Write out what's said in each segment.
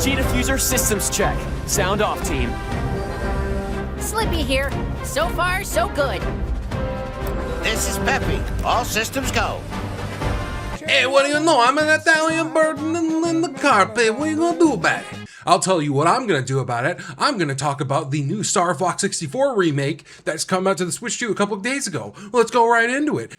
G-diffuser systems check. Sound off, team. Slippy here. So far, so good. This is Peppy. All systems go. Hey, what do you know? I'm an Italian bird in the carpet. What are you gonna do about it? I'll tell you what I'm gonna do about it. I'm gonna talk about the new Star Fox 64 remake that's come out to the Switch 2 a couple of days ago. Let's go right into it.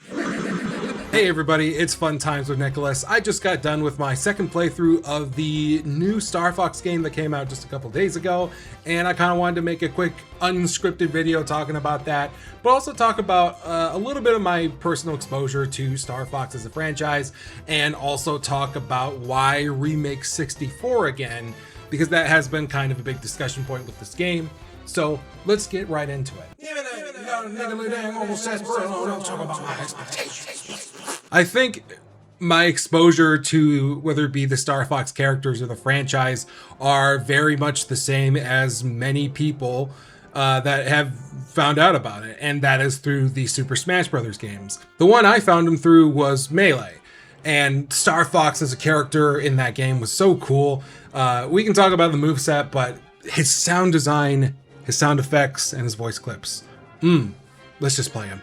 Hey everybody, it's Fun Times with Nicholas. I just got done with my second playthrough of the new Star Fox game that came out just a couple days ago, and I kind of wanted to make a quick unscripted video talking about that, but also talk about a little bit of my personal exposure to Star Fox as a franchise, and also talk about why remake 64 again, because that has been kind of a big discussion point with this game. So let's get right into it. I think my exposure to whether it be the Star Fox characters or the franchise are very much the same as many people that have found out about it, and that is through the Super Smash Bros. Games. The one I found them through was Melee, and Star Fox as a character in that game was so cool. We can talk about the moveset, but his sound design, his sound effects, and his voice clips. Let's just play him.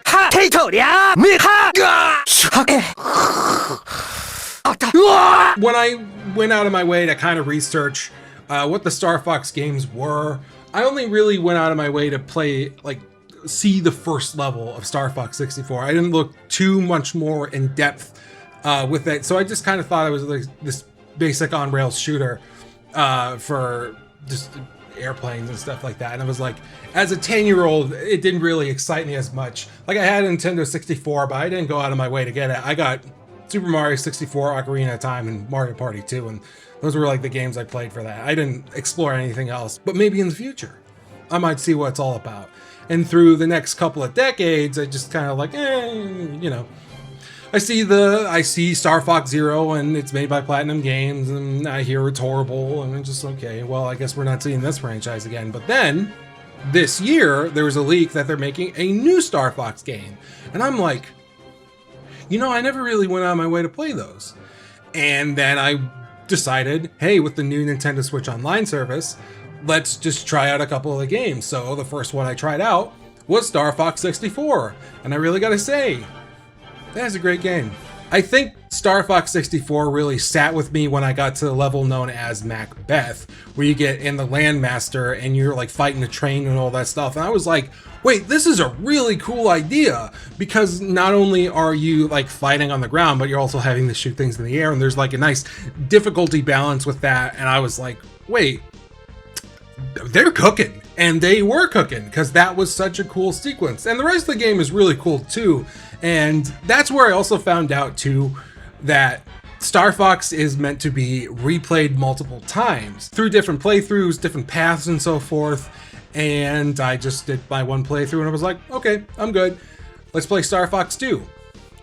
When I went out of my way to kind of research what the Star Fox games were, I only really went out of my way to play, see the first level of Star Fox 64. I didn't look too much more in depth with it, so I just kind of thought it was like this basic on-rails shooter for just airplanes and stuff like that. And I was like, as a 10-year-old, it didn't really excite me as much. Like, I had a Nintendo 64, but I didn't go out of my way to get it. I got Super Mario 64, Ocarina of Time, and Mario Party 2, and those were like the games I played for that. I didn't explore anything else, but maybe in the future I might see what it's all about. And through the next couple of decades, I just kind of like, you know, I see Star Fox Zero, and it's made by Platinum Games, and I hear it's horrible, and I'm just, okay, well, I guess we're not seeing this franchise again. But then, this year, there was a leak that they're making a new Star Fox game. And I'm like, you know, I never really went out of my way to play those. And then I decided, hey, with the new Nintendo Switch Online service, let's just try out a couple of the games. So the first one I tried out was Star Fox 64. And I really gotta say, that's a great game. I think Star Fox 64 really sat with me when I got to the level known as Macbeth, where you get in the Landmaster and you're like fighting a train and all that stuff. And I was like, wait, this is a really cool idea, because not only are you like fighting on the ground, but you're also having to shoot things in the air, and there's like a nice difficulty balance with that. And I was like, wait, they're cooking. And they were cooking, because that was such a cool sequence. And the rest of the game is really cool too. And that's where I also found out too that Star Fox is meant to be replayed multiple times through different playthroughs, different paths, and so forth. And I just did my one playthrough and I was like, okay, I'm good. Let's play Star Fox 2.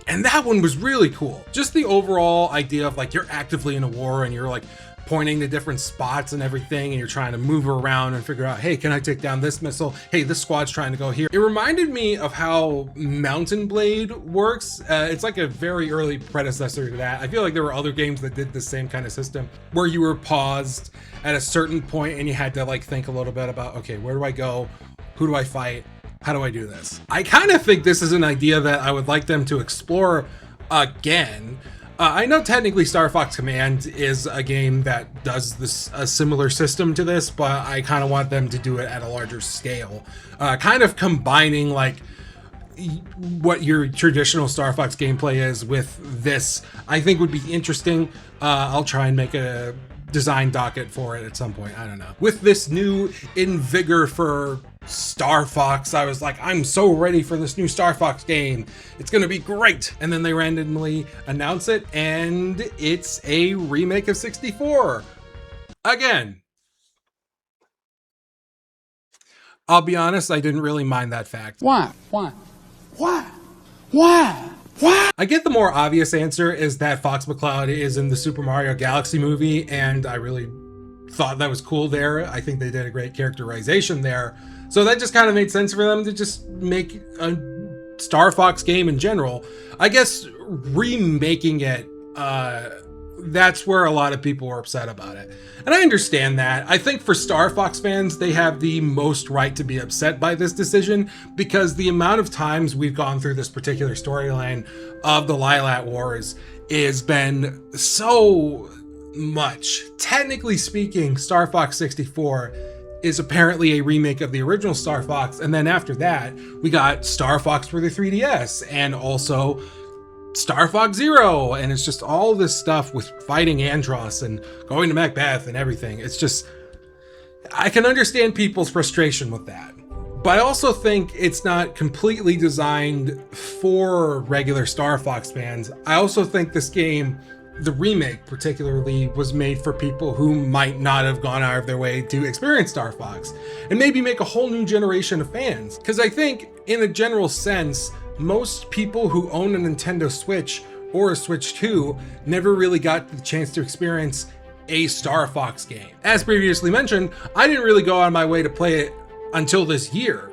And that one was really cool. Just the overall idea of like, you're actively in a war and you're like pointing to different spots and everything, and you're trying to move around and figure out, hey, can I take down this missile? Hey, this squad's trying to go here. It reminded me of how Mountain Blade works. It's like a very early predecessor to that. I feel like there were other games that did the same kind of system, where you were paused at a certain point and you had to like think a little bit about, okay, where do I go? Who do I fight? How do I do this? I kind of think this is an idea that I would like them to explore again. I know technically Star Fox Command is a game that does a similar system to this, but I kind of want them to do it at a larger scale. Kind of combining like what your traditional Star Fox gameplay is with this, I think would be interesting. I'll try and make a design docket for it at some point. I don't know. With this new invigor for Star Fox, I was like, I'm so ready for this new Star Fox game. It's gonna be great. And then they randomly announce it, and it's a remake of 64. Again. I'll be honest, I didn't really mind that fact. Why? I get the more obvious answer is that Fox McCloud is in the Super Mario Galaxy movie, and I really thought that was cool there. I think they did a great characterization there. So that just kind of made sense for them to just make a Star Fox game in general. I guess remaking it that's where a lot of people were upset about it. And I understand that. I think for Star Fox fans, they have the most right to be upset by this decision, because the amount of times we've gone through this particular storyline of the Lilat Wars has been so much. Technically speaking, Star Fox 64 is apparently a remake of the original Star Fox, and then after that, we got Star Fox for the 3DS, and also Star Fox Zero, and it's just all this stuff with fighting Andros and going to Macbeth and everything. It's just, I can understand people's frustration with that. But I also think it's not completely designed for regular Star Fox fans. I also think this game, the remake particularly, was made for people who might not have gone out of their way to experience Star Fox, and maybe make a whole new generation of fans. Because I think, in a general sense, most people who own a Nintendo Switch or a Switch 2 never really got the chance to experience a Star Fox game. As previously mentioned, I didn't really go out of my way to play it until this year,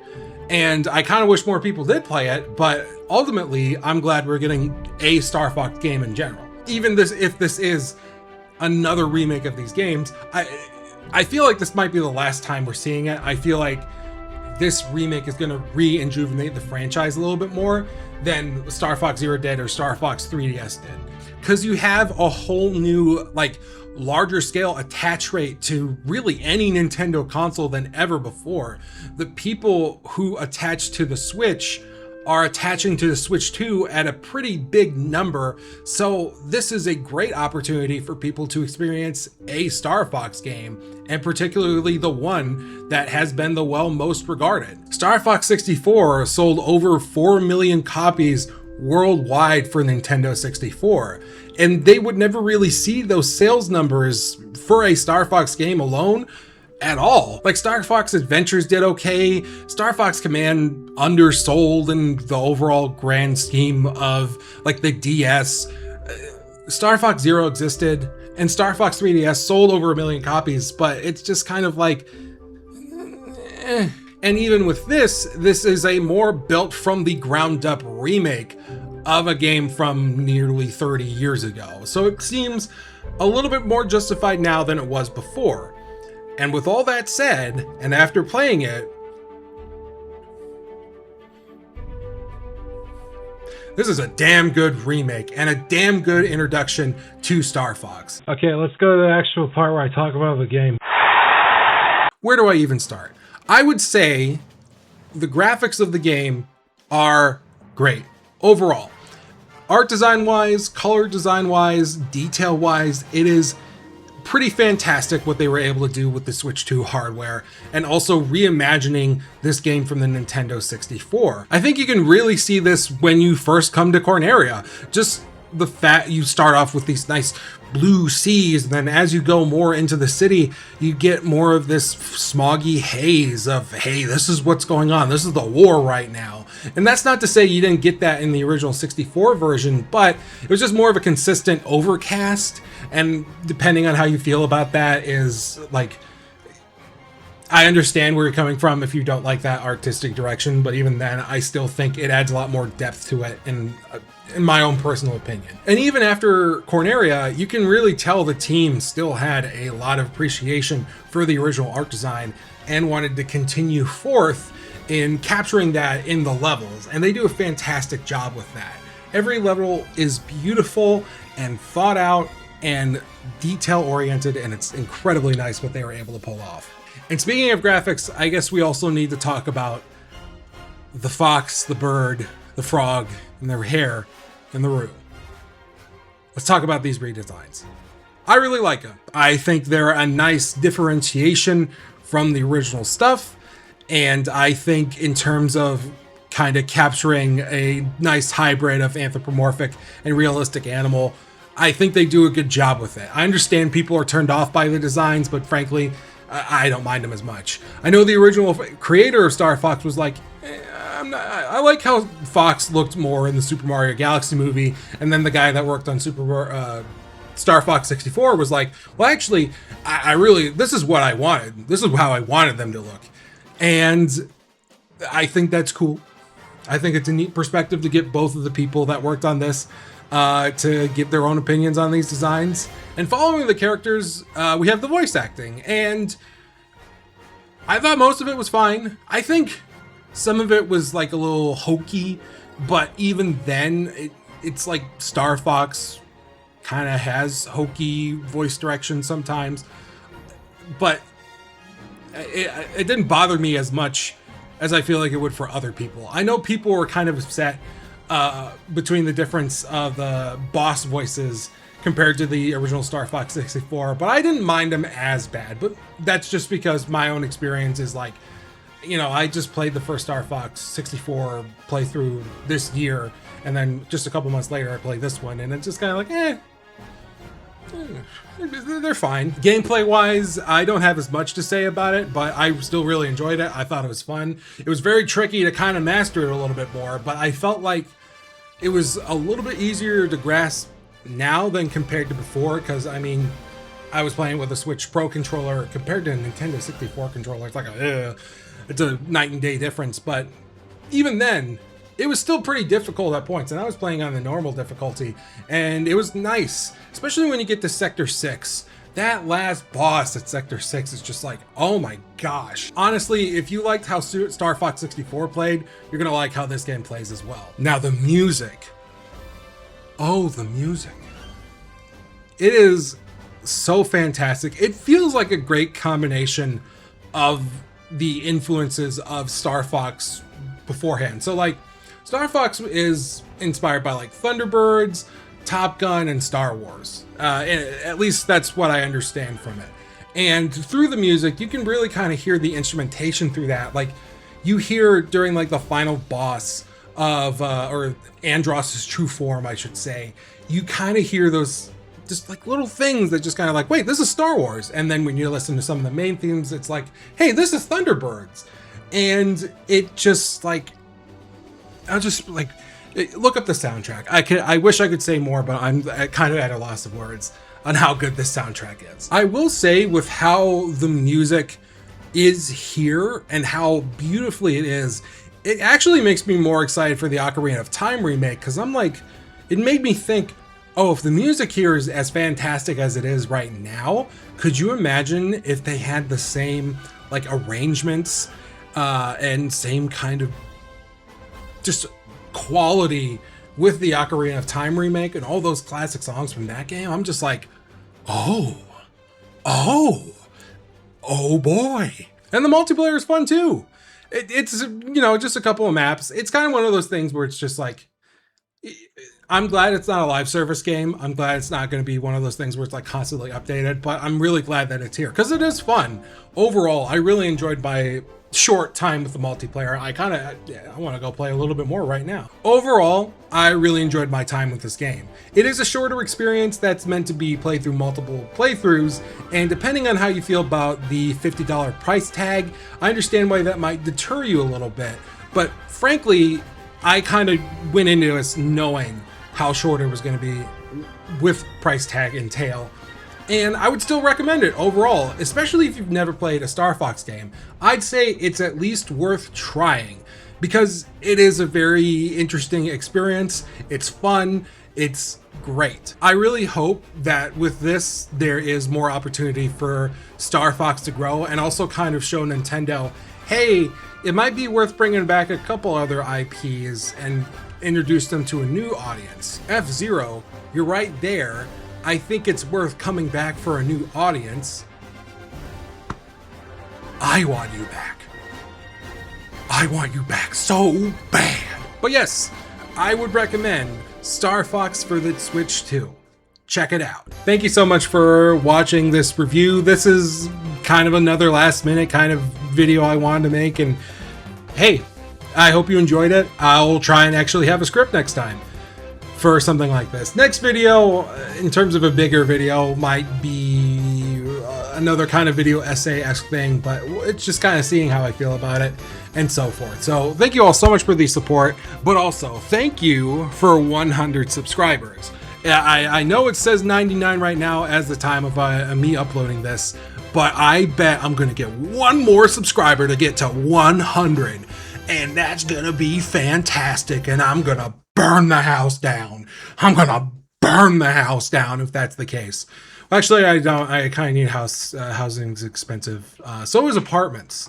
and I kind of wish more people did play it, but ultimately I'm glad we're getting a Star Fox game in general. Even this, if this is another remake of these games, I feel like this might be the last time we're seeing it. I feel like this remake is going to rejuvenate the franchise a little bit more than Star Fox Zero did or Star Fox 3DS did, because you have a whole new, like, larger scale attach rate to really any Nintendo console than ever before. The people who attach to the Switch are attaching to the Switch 2 at a pretty big number, so this is a great opportunity for people to experience a Star Fox game, and particularly the one that has been the most regarded. Star Fox 64 sold over 4 million copies worldwide for Nintendo 64, and they would never really see those sales numbers for a Star Fox game alone at all. Like, Star Fox Adventures did okay, Star Fox Command undersold in the overall grand scheme of, like, the DS. Star Fox Zero existed, and Star Fox 3DS sold over 1 million copies, but it's just kind of like, eh. And even with this is a more built from the ground up remake of a game from nearly 30 years ago. So it seems a little bit more justified now than it was before. And with all that said, and after playing it, this is a damn good remake and a damn good introduction to Star Fox. Okay, let's go to the actual part where I talk about the game. Where do I even start? I would say the graphics of the game are great overall. Art design wise, color design wise, detail wise, it is pretty fantastic what they were able to do with the Switch 2 hardware, and also reimagining this game from the Nintendo 64. I think you can really see this when you first come to Corneria. Just the fact you start off with these nice blue seas, and then as you go more into the city, you get more of this smoggy haze of, hey, this is what's going on, this is the war right now. And that's not to say you didn't get that in the original 64 version, but it was just more of a consistent overcast, and depending on how you feel about that is, like, I understand where you're coming from if you don't like that artistic direction, but even then, I still think it adds a lot more depth to it in my own personal opinion. And even after Corneria, you can really tell the team still had a lot of appreciation for the original art design and wanted to continue forth in capturing that in the levels, and they do a fantastic job with that. Every level is beautiful and thought out and detail oriented, and it's incredibly nice what they were able to pull off. And speaking of graphics, I guess we also need to talk about the fox, the bird, the frog, and their hair, and the roux. Let's talk about these redesigns. I really like them. I think they're a nice differentiation from the original stuff, and I think in terms of kind of capturing a nice hybrid of anthropomorphic and realistic animal, I think they do a good job with it. I understand people are turned off by the designs, but frankly, I don't mind them as much. I know the original creator of Star Fox was like, I like how Fox looked more in the Super Mario Galaxy movie, and then the guy that worked on Star Fox 64 was like, well, actually, I really, this is what I wanted. This is how I wanted them to look. And I think that's cool. I think it's a neat perspective to get both of the people that worked on this to give their own opinions on these designs. And following the characters, we have the voice acting, and I thought most of it was fine. I think some of it was like a little hokey, but even then, it's like Star Fox kind of has hokey voice direction sometimes, but it didn't bother me as much as I feel like it would for other people. I know people were kind of upset between the difference of the boss voices compared to the original Star Fox 64, but I didn't mind them as bad. But that's just because my own experience is like, you know, I just played the first Star Fox 64 playthrough this year, and then just a couple months later I played this one, and it's just kind of like, they're fine. Gameplay wise, I don't have as much to say about it, but I still really enjoyed it. I thought it was fun. It was very tricky to kind of master it a little bit more, but I felt like it was a little bit easier to grasp now than compared to before, because I mean, I was playing with a Switch Pro controller compared to a Nintendo 64 controller. It's like it's a night and day difference, but even then, it was still pretty difficult at points, and I was playing on the normal difficulty, and it was nice, especially when you get to Sector 6. That last boss at Sector 6 is just like, oh my gosh. Honestly, if you liked how Star Fox 64 played, you're gonna like how this game plays as well. Now the music. Oh, the music. It is so fantastic. It feels like a great combination of the influences of Star Fox beforehand. So like, Star Fox is inspired by like Thunderbirds, Top Gun, and Star Wars. At least that's what I understand from it. And through the music, you can really kind of hear the instrumentation through that. Like, you hear during like the final boss of, or Andross's true form, I should say, you kind of hear those just like little things that just kind of like, wait, this is Star Wars. And then when you listen to some of the main themes, it's like, hey, this is Thunderbirds. And it just like, I'll just like, look up the soundtrack. I wish I could say more, but I'm kind of at a loss of words on how good this soundtrack is. I will say, with how the music is here and how beautifully it is, it actually makes me more excited for the Ocarina of Time remake, because I'm like, it made me think, oh, if the music here is as fantastic as it is right now, could you imagine if they had the same like arrangements and same kind of just quality with the Ocarina of Time remake and all those classic songs from that game? I'm just like, oh boy. And the multiplayer is fun too. It's, you know, just a couple of maps. It's kind of one of those things where it's just like, I'm glad it's not a live service game. I'm glad it's not going to be one of those things where it's like constantly updated, but I'm really glad that it's here because it is fun. Overall, I really enjoyed my short time with the multiplayer. I want to go play a little bit more right now. Overall, I really enjoyed my time with this game. It is a shorter experience that's meant to be played through multiple playthroughs, and depending on how you feel about the $50 price tag, I understand why that might deter you a little bit, but frankly, I kind of went into this knowing how short it was going to be with price tag and tail. And I would still recommend it overall, especially if you've never played a Star Fox game. I'd say it's at least worth trying because it is a very interesting experience. It's fun. It's great. I really hope that with this, there is more opportunity for Star Fox to grow and also kind of show Nintendo, hey, it might be worth bringing back a couple other IPs and introduce them to a new audience. F-Zero, you're right there. I think it's worth coming back for a new audience. I want you back. I want you back so bad. But yes, I would recommend Star Fox for the Switch 2. Check it out. Thank you so much for watching this review. This is kind of another last minute kind of video I wanted to make, and hey, I hope you enjoyed it. I'll try and actually have a script next time for something like this. Next video, in terms of a bigger video, might be another kind of video essay-esque thing, but it's just kind of seeing how I feel about it and so forth. So thank you all so much for the support, but also thank you for 100 subscribers. I know it says 99 right now as the time of me uploading this, but I bet I'm gonna get one more subscriber to get to 100, and that's gonna be fantastic, and I'm gonna burn the house down. I'm gonna burn the house down if that's the case. Well, actually, I don't. I kind of need housing's expensive. So is apartments.